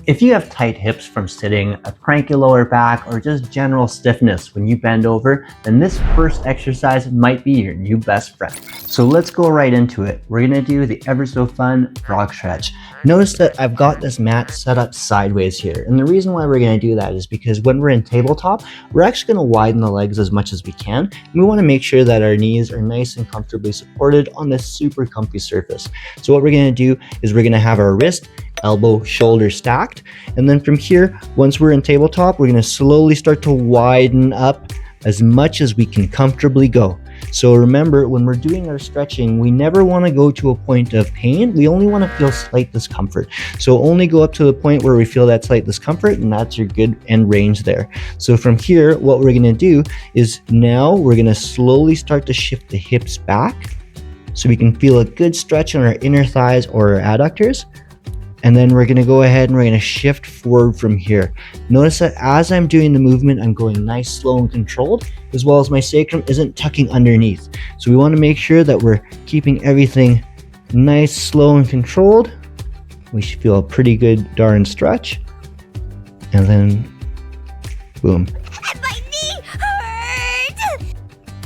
If you have tight hips from sitting, a cranky lower back, or just general stiffness when you bend over, then this first exercise might be your new best friend. So let's go right into it. We're gonna do the ever so fun frog stretch. Notice that I've got this mat set up sideways here. And the reason why we're gonna do that is because when we're in tabletop, we're actually gonna widen the legs as much as we can. And we wanna make sure that our knees are nice and comfortably supported on this super comfy surface. So what we're gonna do is we're gonna have our wrist, elbow, shoulder stacked. And then from here, once we're in tabletop, we're gonna slowly start to widen up as much as we can comfortably go. So remember, when we're doing our stretching, we never wanna go to a point of pain. We only wanna feel slight discomfort. So only go up to the point where we feel that slight discomfort, and that's your good end range there. So from here, what we're gonna do is now we're gonna slowly start to shift the hips back so we can feel a good stretch on our inner thighs or our adductors. And then we're gonna go ahead and we're gonna shift forward from here. Notice that as I'm doing the movement, I'm going nice, slow, and controlled, as well as my sacrum isn't tucking underneath. So we wanna make sure that we're keeping everything nice, slow, and controlled. We should feel a pretty good darn stretch. And then, boom. My knee hurt!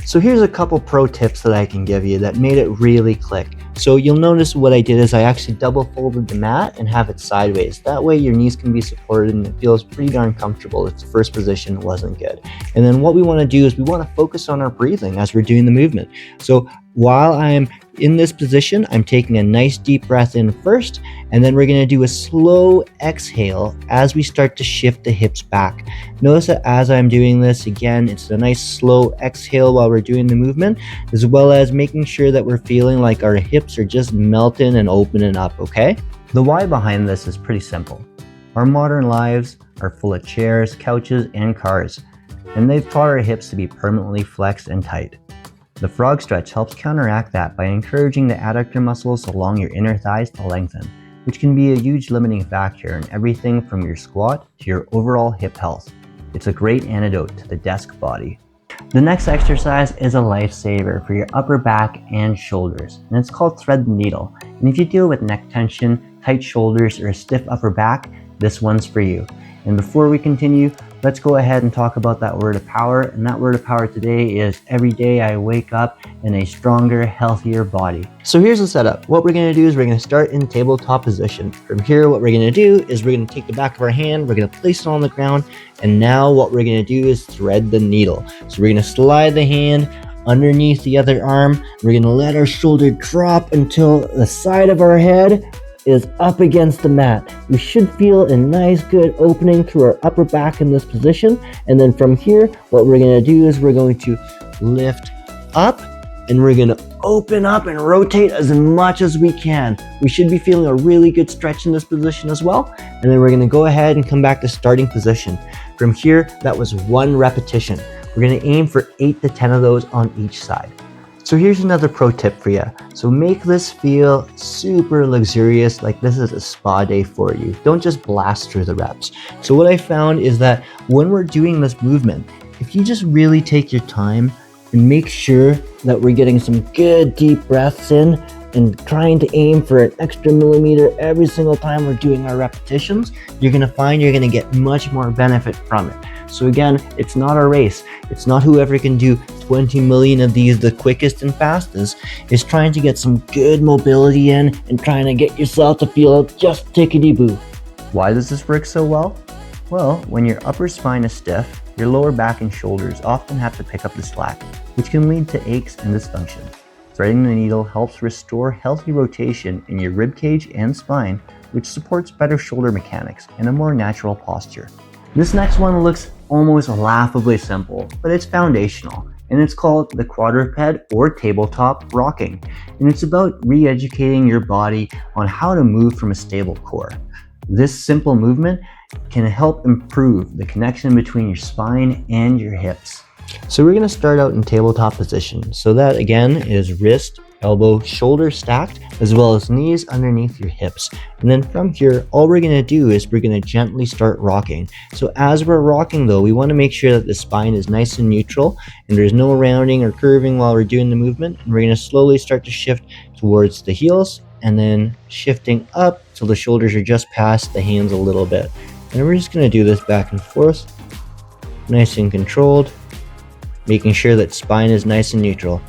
So here's a couple pro tips that I can give you that made it really click. So you'll notice what I did is I actually double folded the mat and have it sideways. That way your knees can be supported and it feels pretty darn comfortable if the first position wasn't good. And then what we want to do is we want to focus on our breathing as we're doing the movement. So while I'm in this position, I'm taking a nice deep breath in first, and then we're going to do a slow exhale as we start to shift the hips back. Notice that as I'm doing this, again, it's a nice slow exhale while we're doing the movement, as well as making sure that we're feeling like our hips are just melting and opening up, okay? The why behind this is pretty simple. Our modern lives are full of chairs, couches, and cars, and they've taught our hips to be permanently flexed and tight. The frog stretch helps counteract that by encouraging the adductor muscles along your inner thighs to lengthen, which can be a huge limiting factor in everything from your squat to your overall hip health. It's a great antidote to the desk body. The next exercise is a lifesaver for your upper back and shoulders, and it's called thread the needle. And if you deal with neck tension, tight shoulders, or a stiff upper back, this one's for you. And before we continue, let's go ahead and talk about that word of power. And that word of power today is every day I wake up in a stronger, healthier body. So here's the setup. What we're gonna do is we're gonna start in tabletop position. From here, what we're gonna do is we're gonna take the back of our hand, we're gonna place it on the ground, and now what we're gonna do is thread the needle. So we're gonna slide the hand underneath the other arm. We're gonna let our shoulder drop until the side of our head is up against the mat. We should feel a nice good opening through our upper back in this position. And then from here, what we're gonna do is we're going to lift up and we're gonna open up and rotate as much as we can. We should be feeling a really good stretch in this position as well. And then we're gonna go ahead and come back to starting position. From here, that was 1 repetition. We're gonna aim for 8 to 10 of those on each side. So here's another pro tip for you. So make this feel super luxurious, like this is a spa day for you. Don't just blast through the reps. So what I found is that when we're doing this movement, if you just really take your time and make sure that we're getting some good deep breaths in and trying to aim for an extra millimeter every single time we're doing our repetitions, you're gonna find you're gonna get much more benefit from it. So again, it's not a race. It's not whoever can do 20 million of these the quickest and fastest. It's trying to get some good mobility in and trying to get yourself to feel just tickety-boo. Why does this work so well? Well, when your upper spine is stiff, your lower back and shoulders often have to pick up the slack, which can lead to aches and dysfunction. Threading the needle helps restore healthy rotation in your rib cage and spine, which supports better shoulder mechanics and a more natural posture. This next one looks almost laughably simple, but it's foundational, and it's called the quadruped or tabletop rocking. And it's about re-educating your body on how to move from a stable core. This simple movement can help improve the connection between your spine and your hips. So we're gonna start out in tabletop position. So that again is wrist, elbow, shoulder stacked, as well as knees underneath your hips. And then from here, all we're gonna do is we're gonna gently start rocking. So as we're rocking though, we wanna make sure that the spine is nice and neutral and there's no rounding or curving while we're doing the movement. And we're gonna slowly start to shift towards the heels and then shifting up till the shoulders are just past the hands a little bit. And we're just going to do this back and forth, nice and controlled, making sure that spine is nice and neutral.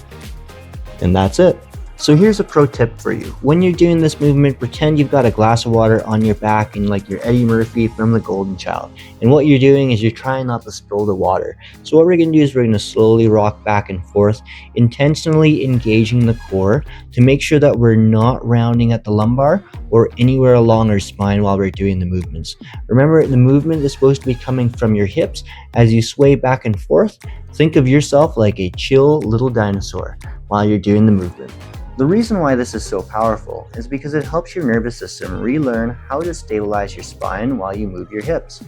And that's it. So here's a pro tip for you. When you're doing this movement, pretend you've got a glass of water on your back and like you're Eddie Murphy from The Golden Child. And what you're doing is you're trying not to spill the water. So what we're going to do is we're going to slowly rock back and forth, intentionally engaging the core to make sure that we're not rounding at the lumbar or anywhere along our spine while we're doing the movements. Remember, the movement is supposed to be coming from your hips as you sway back and forth. Think of yourself like a chill little dinosaur while you're doing the movement. The reason why this is so powerful is because it helps your nervous system relearn how to stabilize your spine while you move your hips.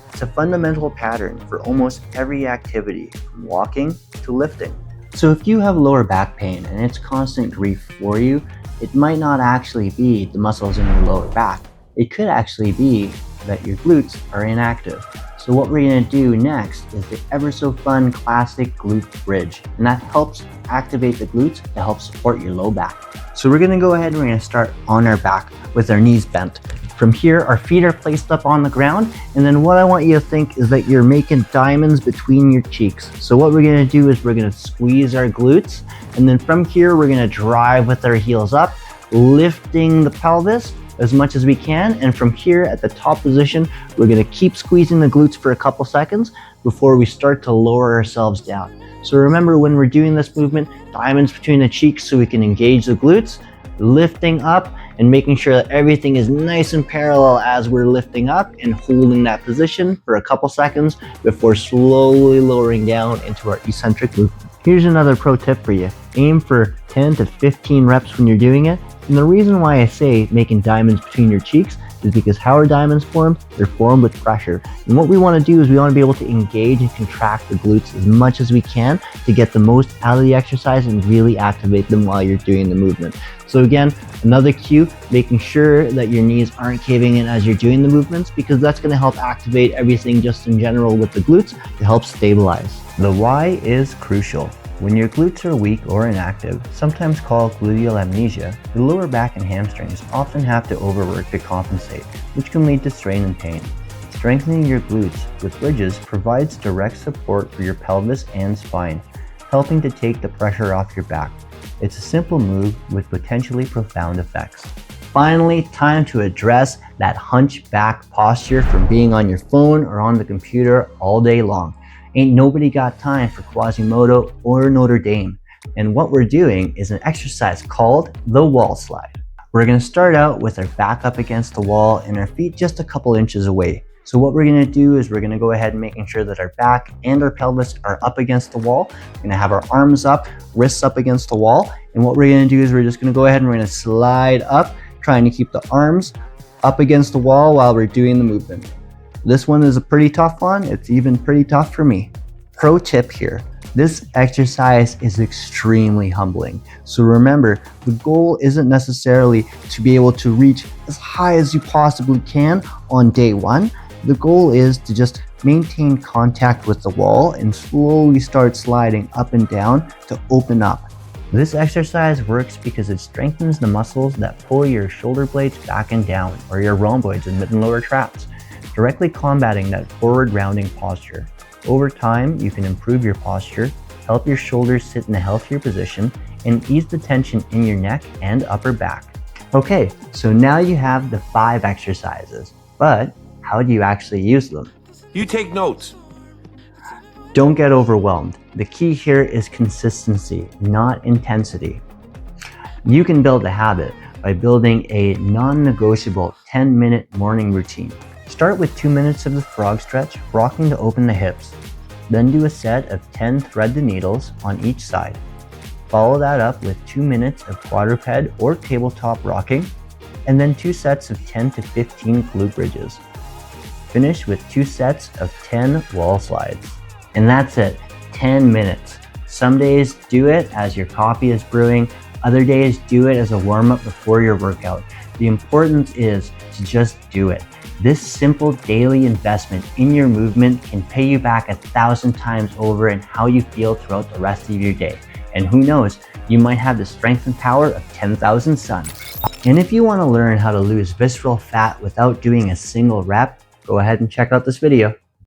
It's a fundamental pattern for almost every activity, from walking to lifting. So if you have lower back pain and it's constant grief for you, it might not actually be the muscles in your lower back. It could actually be that your glutes are inactive. So what we're going to do next is the ever so fun classic glute bridge, and that helps activate the glutes to help support your low back. So we're going to go ahead and we're going to start on our back with our knees bent. From here, our feet are placed up on the ground, and then what I want you to think is that you're making diamonds between your cheeks. So what we're going to do is we're going to squeeze our glutes, and then from here we're going to drive with our heels up, lifting the pelvis as much as we can, and from here at the top position we're going to keep squeezing the glutes for a couple seconds before we start to lower ourselves down. So remember, when we're doing this movement, diamonds between the cheeks so we can engage the glutes, lifting up and making sure that everything is nice and parallel as we're lifting up, and holding that position for a couple seconds before slowly lowering down into our eccentric movement. Here's another pro tip for you. Aim for 10 to 15 reps when you're doing it. And the reason why I say making diamonds between your cheeks is because how are diamonds formed? They're formed with pressure. And what we want to do is we want to be able to engage and contract the glutes as much as we can to get the most out of the exercise and really activate them while you're doing the movement. So again, another cue, making sure that your knees aren't caving in as you're doing the movements, because that's going to help activate everything just in general with the glutes to help stabilize. The why is crucial. When your glutes are weak or inactive, sometimes called gluteal amnesia, the lower back and hamstrings often have to overwork to compensate, which can lead to strain and pain. Strengthening your glutes with bridges provides direct support for your pelvis and spine, helping to take the pressure off your back. It's a simple move with potentially profound effects. Finally, time to address that hunchback posture from being on your phone or on the computer all day long. Ain't nobody got time for Quasimodo or Notre Dame. And what we're doing is an exercise called the wall slide. We're going to start out with our back up against the wall and our feet just a couple inches away. So what we're going to do is we're going to go ahead and making sure that our back and our pelvis are up against the wall. We're going to have our arms up, wrists up against the wall. And what we're going to do is we're just going to go ahead and we're going to slide up, trying to keep the arms up against the wall while we're doing the movement. This one is a pretty tough one. It's even pretty tough for me. Pro tip here. This exercise is extremely humbling. So remember, the goal isn't necessarily to be able to reach as high as you possibly can on day one. The goal is to just maintain contact with the wall and slowly start sliding up and down to open up. This exercise works because it strengthens the muscles that pull your shoulder blades back and down, or your rhomboids and mid and lower traps, directly combating that forward rounding posture. Over time, you can improve your posture, help your shoulders sit in a healthier position, and ease the tension in your neck and upper back. Okay, so now you have the 5 exercises, but how do you actually use them? You take notes. Don't get overwhelmed. The key here is consistency, not intensity. You can build a habit by building a non-negotiable 10-minute morning routine. Start with 2 minutes of the frog stretch, rocking to open the hips. Then do a set of 10 thread the needles on each side. Follow that up with 2 minutes of quadruped or tabletop rocking, and then 2 sets of 10 to 15 glute bridges. Finish with 2 sets of 10 wall slides. And that's it, 10 minutes. Some days do it as your coffee is brewing, other days do it as a warm-up before your workout. The importance is to just do it. This simple daily investment in your movement can pay you back 1,000 times over in how you feel throughout the rest of your day. And who knows, you might have the strength and power of 10,000 suns. And if you want to learn how to lose visceral fat without doing a single rep, go ahead and check out this video.